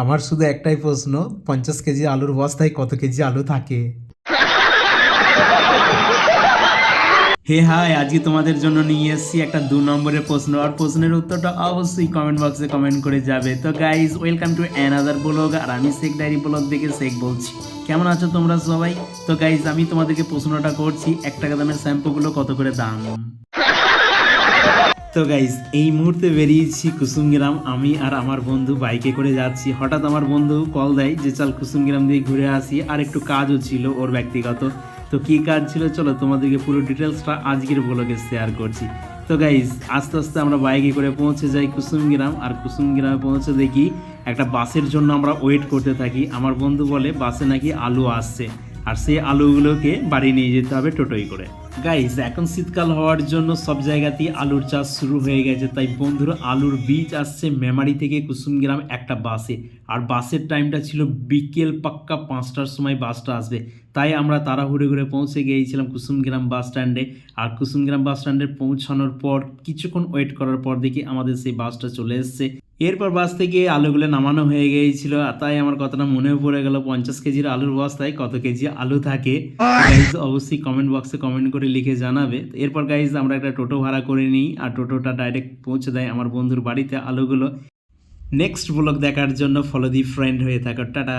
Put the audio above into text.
আমার শুধু একটাই প্রশ্ন, 50 কেজি আলুর বস্তায় কত কেজি আলু থাকে? হে হাই, আজকে তোমাদের জন্য নিয়ে এসেছি একটা 2 নম্বরের প্রশ্ন, আর প্রশ্নের উত্তরটা অবশ্যই কমেন্ট বক্সে কমেন্ট করে যাবে। তো guys, welcome to another blog, আর আমি শেখ ডায়েরি ব্লগ থেকে শেখ বলছি। কেমন আছো তোমরা সবাই? তো গাইজ, আমি তোমাদেরকে প্রশ্নটা করছি, 1 টাকা দামের শ্যাম্পুগুলো কত করে দাম? তো গাইজ, এই মুহূর্তে বেরিয়েছি কুসুমগ্রাম। আমি আর আমার বন্ধু বাইকে করে যাচ্ছি। হঠাৎ আমার বন্ধু কল দেয় যে চল কুসুমগ্রাম দিয়ে ঘুরে আসি, আর একটু কাজও ছিল ওর ব্যক্তিগত। তো কী কাজ ছিল চলো তোমাদেরকে পুরো ডিটেলসটা আজকের ব্লগে শেয়ার করছি। তো গাইজ, আস্তে আস্তে আমরা বাইকে করে পৌঁছে যাই কুসুমগ্রাম, আর কুসুমগ্রামে পৌঁছে দেখি একটা বাসের জন্য আমরা ওয়েট করতে থাকি। আমার বন্ধু বলে বাসে নাকি আলু আসছে, আর সেই আলুগুলোকে বাড়ি নিয়ে যেতে হবে টোটোই করে। গাইজ, এখন শীতকাল হওয়ার জন্য সব জায়গাতেই আলুর চাষ শুরু হয়ে গেছে। তাই বন্ধুরা, আলুর বীজ আসছে মেমারি থেকে কুসুমগ্রাম একটা বাসে, আর বাসের টাইমটা ছিল বিকেল পাক্কা 5টার সময় বাসটা আসবে। তাই আমরা তাড়াহুড়ো করে পৌঁছে গিয়েছিলাম কুসুমগ্রাম বাস স্ট্যান্ডে। আর কুসুমগ্রাম বাস স্ট্যান্ডে পৌঁছানোর পর কিছুক্ষণ ওয়েট করার পর দেখি আমাদের সেই বাসটা চলে এসছে। এরপর বাস থেকে আলুগুলো নামানো হয়ে গিয়েছিল, তাই আমার কথাটা মনেও পড়ে গেল, 50 কেজির আলুর বস্তায় কত কেজি আলু থাকে। গাইজ, অবশ্যই কমেন্ট বক্সে কমেন্ট করে লিখে জানাবে। এরপর গাইজ, আমরা একটা টোটো ভাড়া করে নিই, আর টোটোটা ডাইরেক্ট পৌঁছে দেয় আমার বন্ধুর বাড়িতে আলুগুলো। নেক্সট ব্লগ দেখার জন্য ফলো দি ফ্রেন্ড হয়ে থাকো। টাটা।